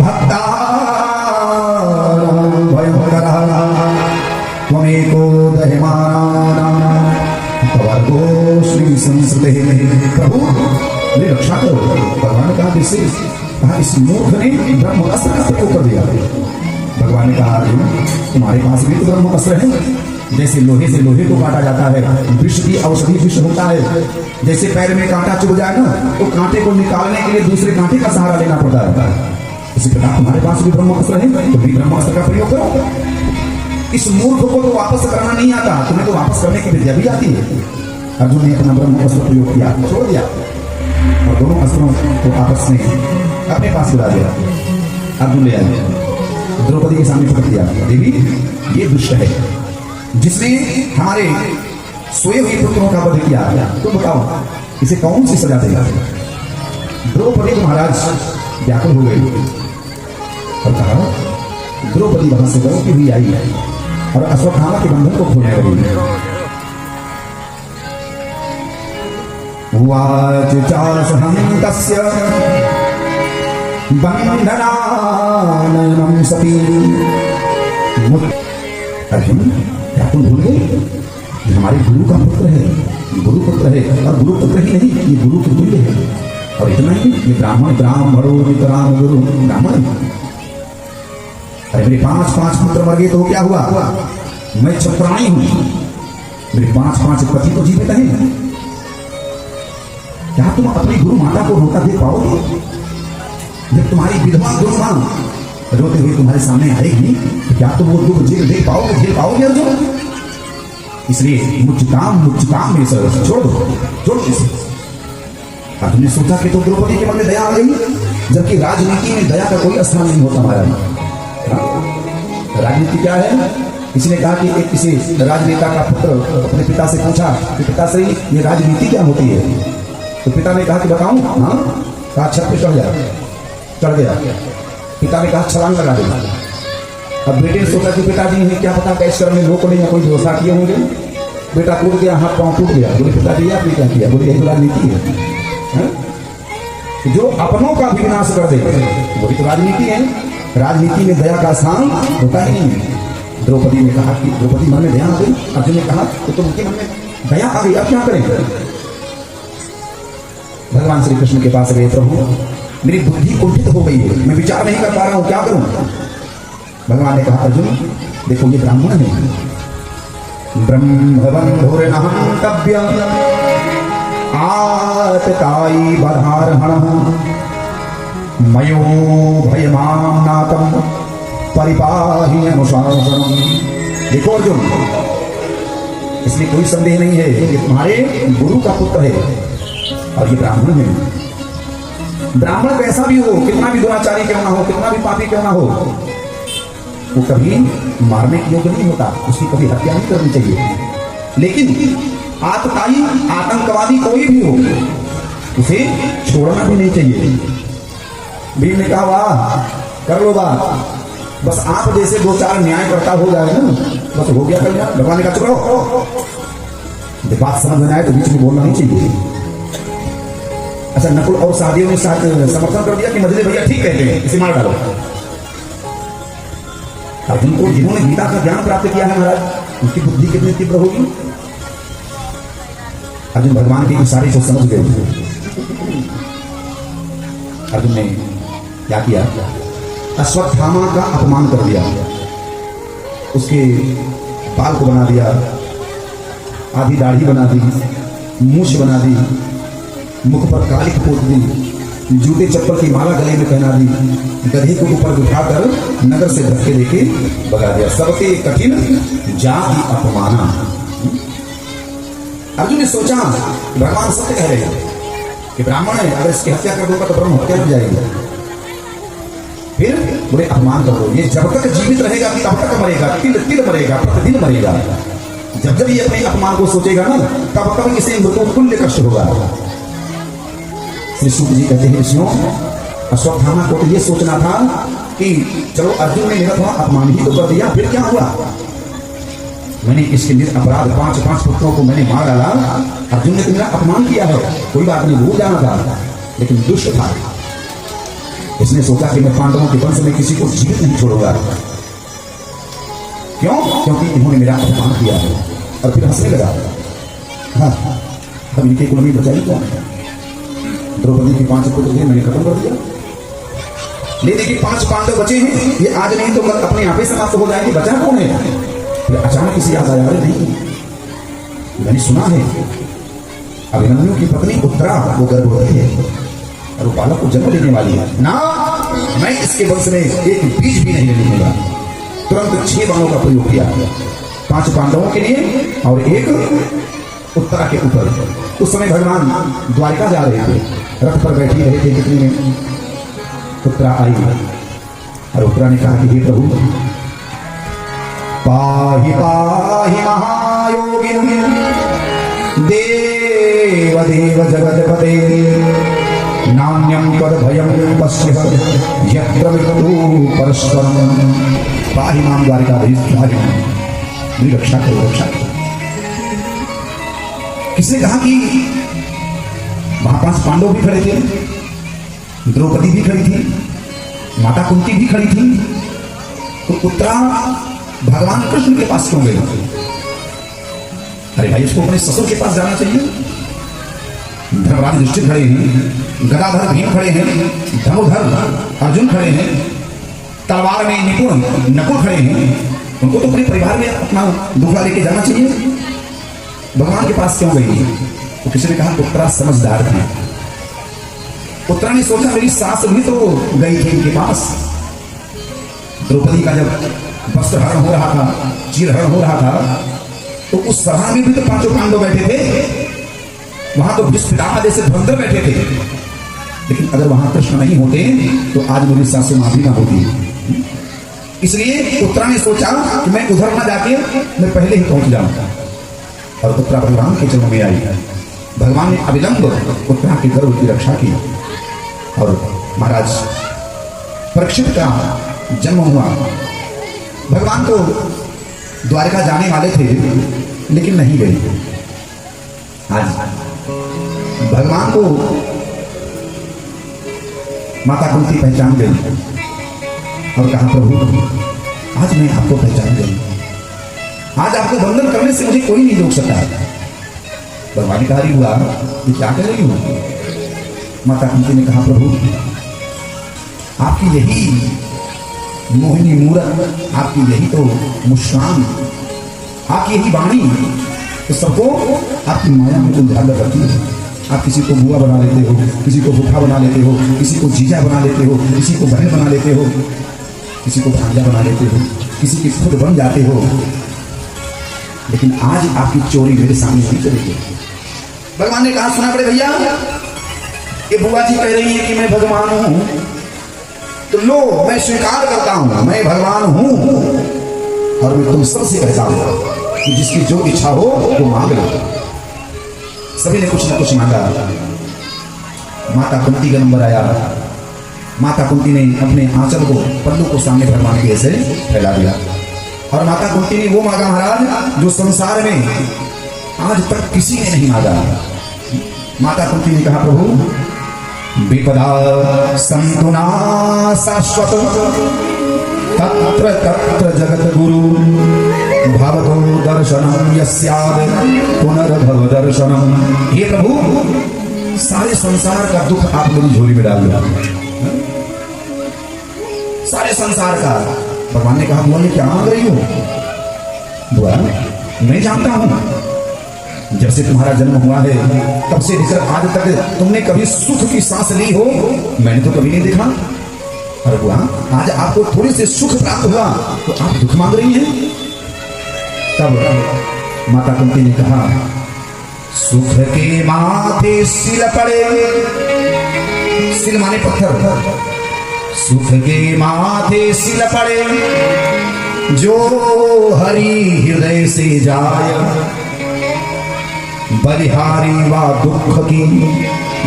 भक्तानां भयंकरः त्वमेको दह्यमानानां तवर्गोऽस्मि संसृतेः। प्रभु मेरी रक्षा करो। भगवान ने कहा किससे? कहा इस मूर्ख ने ब्रह्मास्त्र का प्रयोग कर दिया। भगवान ने कहा अर्जुन तुम्हारे पास भी तो ब्रह्मास्त्र है। जैसे लोहे से लोहे को काटा जाता है, विष की औषधि विष होता है। जैसे पैर में कांटा चुभ जाए ना तो कांटे को निकालने के लिए दूसरे कांटे का सहारा लेना पड़ता है। इसी प्रकार तुम्हारे पास भी ब्रह्मास्त्र है, तो भी ब्रह्मास्त्र का प्रयोग करो। इस मूर्ख को तो वापस करना नहीं आता, तुम्हें तो वापस करने की विद्या भी आती है। अर्जुन ने अपना ब्रह्मास्त्र प्रयोग किया, छोड़ दिया और दोनों अस्त्रों को आपस में अपने पास बुला दिया। अर्जुन ले आया, द्रौपदी के सामने पकड़ दिया। देवी ये दुष्ट है जिसने हमारे सोए हुए पुत्रों का वध किया, तुम बताओ इसे कौन सी सजा देगा? द्रौपदी महाराज व्याकुल हो गई और कहा द्रौपदी वहां से डरती हुई आई और अश्वत्थामा के बंधन को खोलने लगी। उवाच चासहं तस्य बन्धनानयनं सती। अर्जुन क्या तुम भूल गए? ये हमारे गुरु का पुत्र है, गुरु पुत्र है। और गुरु पुत्र ही नहीं, ये गुरु के तुल्य है। और इतना ही ये ब्राह्मण ब्राह्मणो नितराम गुरु ब्राह्मण। अरे मेरे पांच पुत्र मर गए तो क्या हुआ? मैं क्षत्राणी हूं, मेरे पांच पति तो जीवित हैं। क्या तुम अपनी गुरु माता को रोता देख पाओगे? जब तुम्हारी विधवा गुरु मां रोते हुए तुम्हारे सामने आएगी तो क्या तुम वो दुख झेल पाओगे अर्जुन? इसलिए मुच्चकाम में सर छोड़ दो इसे। अर्जुन ने सोचा कि तो द्रौपदी के मन में दया आ गई, जबकि राजनीति में दया का कोई स्थान नहीं होता हमारा। राजनीति क्या है? किसी ने कहा कि एक किसी राजनेता का पुत्र अपने पिता से पूछा कि पिताश्री ये राजनीति क्या होती है? तो पिता ने कहा कि बताऊं? हाँ। कहा छत पे चढ़ गया। पिता ने कहा छलांग लगा देगा। अब बेटे ने सोचा कि पिताजी ने क्या पता कैसे कर्म में लोग नहीं कोई व्यवस्था किए होंगे। बेटा कूद गया, हाथ पांव टूट गया। बोले पिताजी आपने क्या किया? बोले यही राजनीति है। जो अपनों का भी विनाश कर दे वही तो राजनीति है। राजनीति में दया का स्थान होता ही नहीं। द्रौपदी ने कहा कि द्रौपदी मन में दया आ गई। अर्जुन ने कहा तो तुमके मन में दया आ गई, अब क्या करें? भगवान श्री कृष्ण के पास गए, प्रभु मेरी बुद्धि कुंठित हो गई है, मैं विचार नहीं कर पा रहा हूं, क्या करूं? भगवान ने कहा अर्जुन देखो ये ब्राह्मण है, ब्रह्मवन्धुर्नहंतव्य आतताई बधारहणः मयो भयमानातं परिपाहि अनुशासनम्। देखो अर्जुन, इसमें कोई संदेह नहीं है ये तुम्हारे गुरु का पुत्र है और ये ब्राह्मण है। ब्राह्मण कैसा भी हो, कितना भी दुराचारी क्यों ना हो, कितना भी पापी क्यों ना हो, वो कभी मारने के योग्य नहीं होता, उसकी कभी हत्या नहीं करनी चाहिए। लेकिन आतताई आतंकवादी कोई भी हो उसे छोड़ना भी नहीं चाहिए। भीम ने कहा वाह कर लो बात, बस आप जैसे दो चार न्यायकर्ता हो जाए ना बस हो गया कल्याण। भगवान ने कहा चुप रहो, बात समझ में आए तो बीच में बोलना नहीं चाहिए। अच्छा नकुल और सादियों ने समर्थन कर दिया कि मजले भैया ठीक कहते हैं, इसे मार डालो। अर्जुन को जिन्होंने गीता का ज्ञान प्राप्त किया है महाराज, उनकी बुद्धि कितनी तीव्र होगी। अर्जुन भगवान के इशारे को समझ गए। अर्जुन ने क्या किया? अश्वत्थामा का अपमान कर दिया, उसके बाल को बना दिया, आधी दाढ़ी बना दी, मूछ बना दी, मुख पर कालिक पोत दी, जूते चप्पल की माला गले में पहना दी, गधे को ऊपर उठाकर नगर से धक्के देके भगा दिया। सबके कठिन जाति अपमाना। अर्जुन ने सोचा भगवान सत्य कह रहे हैं कि ब्राह्मण है, अगर इसकी हत्या कर दूंगा तो ब्रह्म हत्या हो जाएगी। फिर बोले अपमान करो, ये जब तक जीवित रहेगा तब तक मरेगा, तिल तिल मरेगा, प्रतिदिन मरेगा। जब जब ये अपने अपमान को सोचेगा ना तब तक इसे मृत्यु तुल्य कष्ट होगा। श्री सूत जी कहते हैं ऋषियों, अश्वत्थामा को तो ये सोचना था कि चलो अर्जुन ने मेरा थोड़ा अपमान ही तो कर दिया, फिर क्या हुआ? मैंने इसके लिए अपराध 5 पुत्रों को मैंने मार डाला, अर्जुन ने तो मेरा अपमान किया है, कोई बात नहीं, भूल जाना था, लेकिन दुष्ट था। इसने सोचा कि मैं पांडवों के वंश में किसी को जीवित नहीं छोड़ूंगा। क्यों? क्योंकि इन्होंने मेरा अपमान किया है। और फिर हंसने लगा। हाँ, अब इनकी कुलमी बचाई कौन? द्रौपदी की 5 पुत्र थे, मैंने खत्म कर दिया। ले देखिए 5 पांडव बचे हैं, ये आज नहीं तो कल अपने आप ही समाप्त हो जाएंगे। बचा कौन है? फिर अचानक किसी याद आया, नहीं मैंने सुना है अभिमन्यु की पत्नी उत्तरा वो गर्भवती है और वो बालक को जन्म देने वाली है ना। मैं इसके वंश में एक बीज भी नहीं लेने दूंगा। तुरंत 6 बाणों का प्रयोग किया, 5 पांडवों के लिए और 1 उत्तरा के ऊपर। उस समय भगवान द्वारिका जा रहे थे, रथ पर बैठी रहे थे। कितनी में उत्तरा आई और उत्तरा ने कहा कि हे प्रभु पाहि पाहि महायोगिनी देव देव जगतपते नान्यं पद भयं पश्य यत्र मृत्यु परस्परम। पाहि मां द्वारिकाधीश, पाहि मां, मेरी रक्षा करो, रक्षा करो। किसने कहा कि वहां 5 पांडव भी खड़े थे, द्रौपदी भी खड़ी थी, माता कुंती भी खड़ी थी। तो उत्तरा भगवान कृष्ण के पास क्यों गई? अरे भाई, उसको अपने ससुर के पास जाना चाहिए। धर्मराज युधिष्ठिर खड़े हैं, गदाधर भीम खड़े हैं, धनुर्धर अर्जुन खड़े हैं, तलवार में निपुण नकुल खड़े हैं। उनको तो अपने परिवार में अपना दूल्हा लेके जाना चाहिए। भगवान के पास क्यों गई? तो किसी ने कहा उत्तरा समझदार थी। उत्तरा ने सोचा मेरी सास भी तो गई थी इनके पास। द्रौपदी का जब वस्त्र हरण हो रहा था, चीर हरण हो रहा था, तो उस सभा में भी तो 5 पांडव बैठे थे। वहां तो विस्फिता जैसे धुरंधर बैठे थे। लेकिन अगर वहां कृष्ण नहीं होते तो आज मेरी सासू मां भी ना होती। इसलिए उत्तरा ने सोचा कि मैं उधर ना जाके मैं पहले ही पहुंच जाऊं। और उत्तरा भगवान के चरणों में आई। भगवान ने अविलंब उत्तरा के गर्भ की रक्षा की और महाराज परीक्षित का जन्म हुआ। भगवान तो द्वारिका जाने वाले थे लेकिन नहीं गए। आज भगवान को माता कुंती पहचान गई और कहा प्रभु आज मैं आपको पहचान गई, आज आपको वंदन करने से मुझे कोई नहीं रोक सकता। भगवान का हुआ ये क्या कर रही हूं? माता कुंती ने कहा प्रभु आपकी यही मोहिनी मूरत, आपकी यही तो मुस्कान, आपकी यही वाणी तो सबको आपकी माया में उलझा कर रखती है। आप किसी को बुआ बना लेते हो, किसी को फूफा बना लेते हो, किसी को जीजा बना लेते हो, किसी को बहन बना लेते हो, किसी को भांजा बना लेते हो, किसी की खुद बन जाते हो। लेकिन आज आपकी चोरी मेरे सामने नहीं चलेगी। भगवान ने कहा सुना पड़े भैया, ये बुआ जी कह रही है कि मैं भगवान हूं, तो लो मैं स्वीकार करता हूं मैं भगवान हूं और मैं तुम सबसे कहता हूं कि जिसकी जो इच्छा हो वो मांग लो। सभी ने कुछ ना कुछ मांगा। माता कुंती का नंबर आया। माता कुंती ने अपने आंचल को, पल्लू को सामने भगवान के ऐसे फैला दिया और माता कुंती ने वो मांगा महाराज जो संसार में आज तक किसी ने नहीं मांगा। माता कुंती ने कहा प्रभु विपदा संतुना शाश्वत तत्र तत्र जगत गुरु भवतो दर्शनम यस्याद पुनर्भव दर्शनम। हे प्रभु सारे संसार का दुख आप मेरी झोली में डाल दिया, सारे संसार का। भगवान ने कहा बोले क्या मांग रही हो? बुआ मैं जानता हूं जब से तुम्हारा जन्म हुआ है तब से लेकर आज तक तुमने कभी सुख की सांस ली हो मैंने तो कभी नहीं देखा। अरे बुआ आज आपको थोड़ी से सुख प्राप्त हुआ तो आप दुख मांग रही हैं। तब माता कुंती ने कहा सुख के माथे सिल पड़े, सिल माने पत्थर, सुख के माथे सिल पड़े जो हरि हृदय से जाय, बलिहारी वा दुख की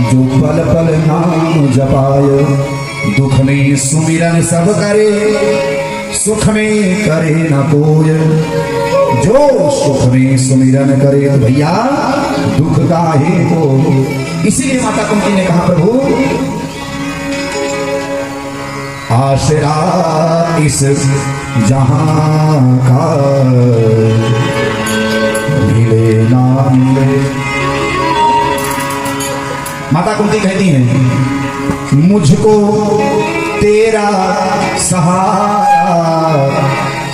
जो पल पल नाम जपाय, दुख में सुमिरन सब करे सुख में करे न कोय, जो सुख में सुमिरन करे भैया दुख काहे को। इसीलिए माता कुंती ने कहा प्रभु आसरा इस जहां का मिले ना मिले। माता कुंती कहती हैं मुझको तेरा सहारा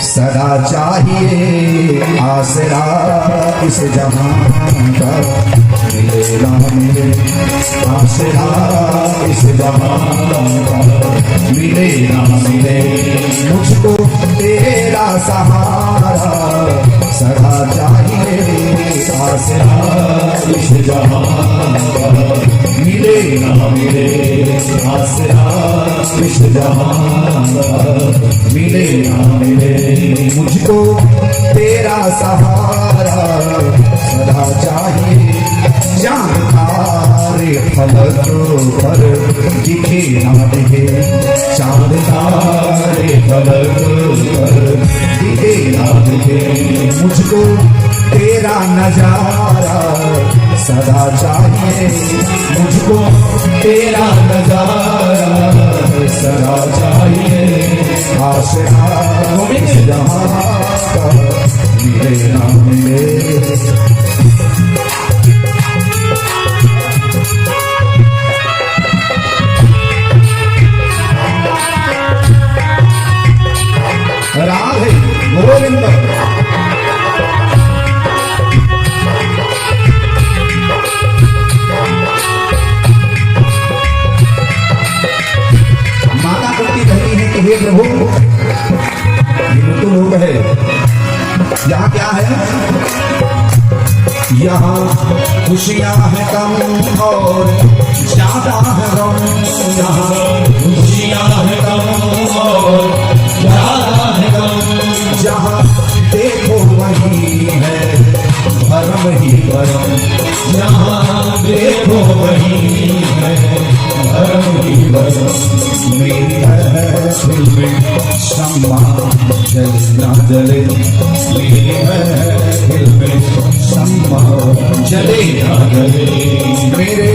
सदा चाहिए, आसरा इस जहां का मिले ना मिले, आसरा इस जहां का मिले ना मिले। मुझको तेरा सहारा सदा चाहिए, आसरा इस जहां का मिले ना मिले, आसरा इस जहां का मिले ना मिले। मुझको तेरा सहारा सदा चाहिए, चांद तारे फलक पर दिखे ना दिखे, चांद तारे फलक पर दिखे ना दिखे। मुझको तेरा नजारा सदा चाहिए, मुझको तेरा नजारा सदा चाहिए, आसरा इस जहां का मिले ना मिले। राधे गोविंद माता कुंती कहती है कि हे प्रभु ये मृत्यु लोक है, यहाँ क्या है? यहाँ खुशियां हैं कम और ज्यादा है गम, यहाँ खुशियां हैं कम और ज्यादा है गम। जहाँ देखो वही है भरम ही भरम, जहाँ देखो वही है भरम ही भरम। मेरी है दिल में शम्मा जले ना जले, मेरी है दिल में शम्मा जले ना जले। मेरे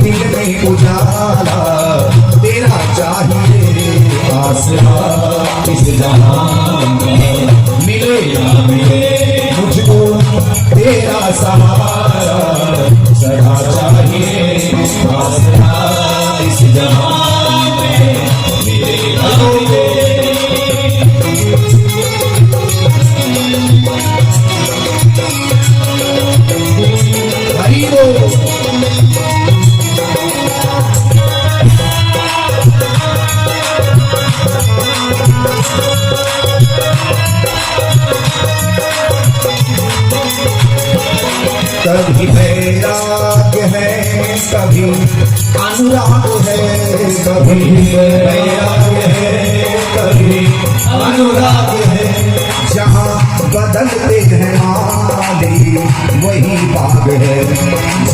दिल में उजाला तेरा चाहिए, आसरा इस जहां मिले ना मिले। मुझको तेरा सहारा सदा चाहिए, आसरा इस जहां मिले ना मिले। हरि बोल। कभी वैराग है, कभी अनुराग है, कभी वैराग है, कभी अनुराग है। जहाँ बदलते हैं माली वही बाग है,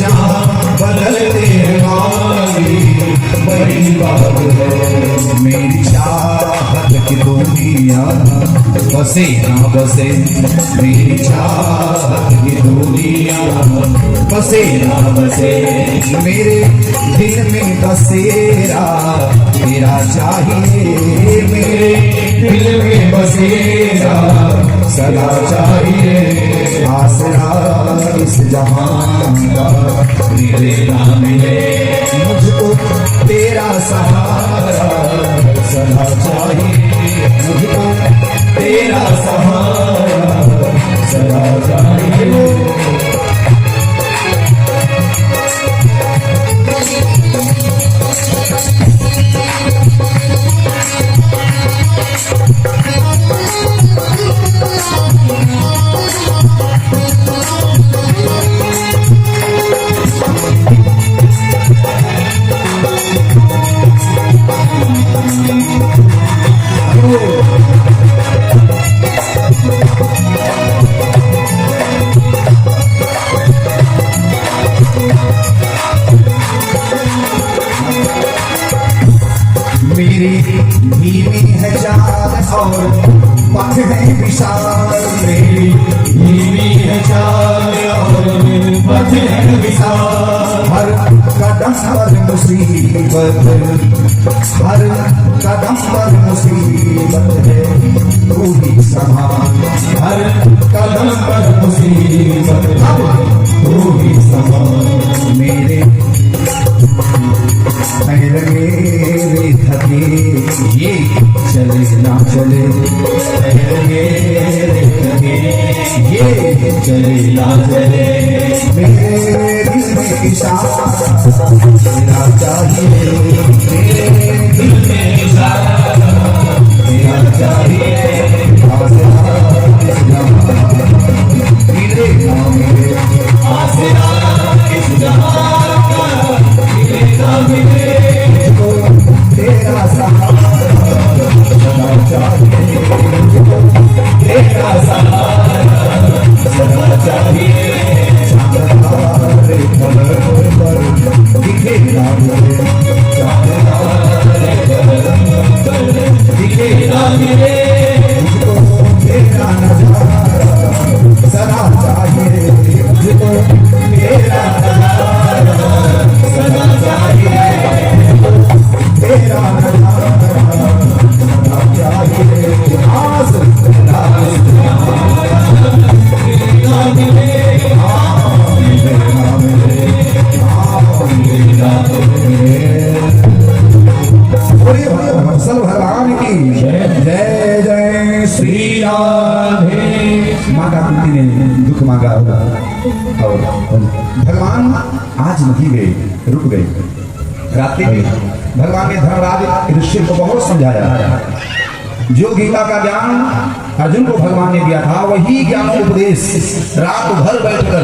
जहाँ बदलते हैं माली वही बाग है। मेरी चाहत की दुनिया बसे ना बसे, मेरी चाहत की दुनिया बसे ना बसे। मेरे दिल में बसेरा तेरा चाहिए, मेरे दिल में बसेरा सदा चाहिए, आसरा इस जहां का मिले ना मिले। मुझको तेरा सहारा सदा चाहिए, मुझको तेरा सहारा सदा चाहिए। मेरी धीमी है चाल और पथ है विशाल, मेरी धीमी है चाल और पथ है विशाल। हर कदम पर मुसीबत, हर कदम पर मुसीबत है तू ही संभाल, हर कदम पर मुसीबत तू ही संभाल। मेरे पैर मेरे थके ये चले ना चले, पैर मेरे थके ये चले ना चले, मेरे दिल में इशारा तेरा चाहिए, मेरे दिल में इशारा तेरा चाहिए, मेरे आसरा इस जहां तेरा सहारा सदा चाहिए, तेरा सहारा सदा चाहिए, चांद तारे पलक पर दिखेगा मुझे, चांद तारे पलक पर दिखेगा मुझे, मुझको तेरा नजारा सदा चाहिए, मुझको तेरा नजारा सदा चाहिए, तेरा नजारा सदा चाहिए, आस वत्सल भगवान की जय जय श्री राधे। माता कुंती ने दुख मांगा और भगवान आज नहीं गए, रुक गए। रात्रि में भगवान ने धर्मराज युधिष्ठिर को बहुत समझाया, जो गीता का ज्ञान अर्जुन को भगवान ने दिया था वही ज्ञान उपदेश रात भर बैठकर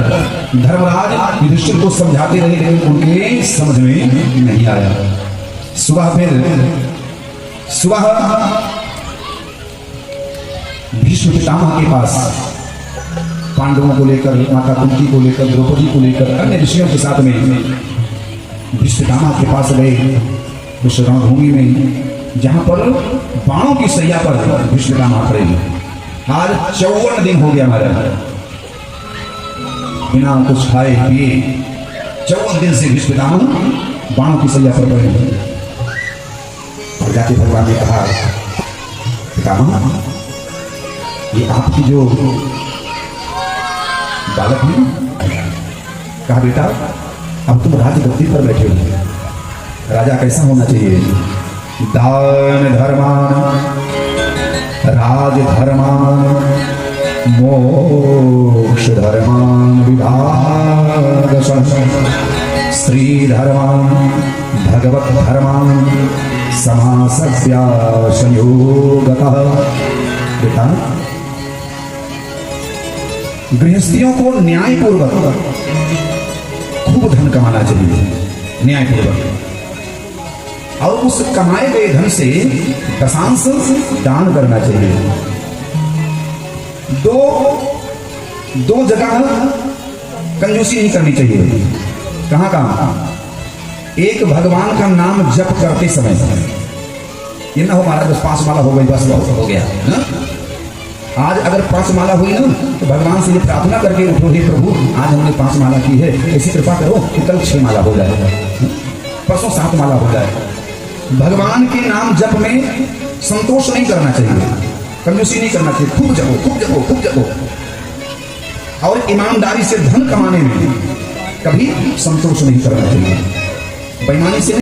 धर्मराज युधिष्ठिर को समझाते रहे, लेकिन उनके समझ में नहीं आया। सुबह भीष्म पितामह के पास पांडवों को लेकर, माता कुंती को लेकर, द्रौपदी को लेकर, अन्य ऋषियों के साथ में भीष्म पितामह के पास गए उस रणभूमि में जहां पर बाणों की सैया पर भीष्म पितामह खड़े। आज 54 दिन हो गया हमारा बिना कुछ खाए पिए, 54 दिन से भीष्म पितामह बाणों की सैया पर पड़े। और जाके भगवान ने कहा, पितामह ये आपकी जो बालक है, कहा बेटा अब तुम राजगद्दी पर बैठे हो, राजा कैसा होना चाहिए? दान धर्मान राज धर्मान मोक्ष धर्मान विभाग श्री धर्मान भगवत धर्मान समासव्या संयोगतः। बेटा गृहस्थियों को न्यायपूर्वक खूब धन कमाना चाहिए, न्यायपूर्वक, और उस कमाए गए धन से दशांश दान करना चाहिए। दो जगह कंजूसी नहीं करनी चाहिए। कहां कहां? एक भगवान का नाम जप करते समय, ये ना हो महाराज बस 5 माला हो गई बस हो गया ना? आज अगर 5 माला हुई ना तो भगवान से ये प्रार्थना करके उठो, हे प्रभु आज हमने 5 माला की है, ऐसी कृपा करो कि कल 6 माला हो जाए, परसों 7 माला हो जाए। भगवान के नाम जप में संतोष नहीं करना चाहिए, कंजूसी नहीं करना चाहिए, खूब जपो खूब जपो खूब जपो। और ईमानदारी से धन कमाने में कभी संतोष नहीं करना चाहिए, बेईमानी से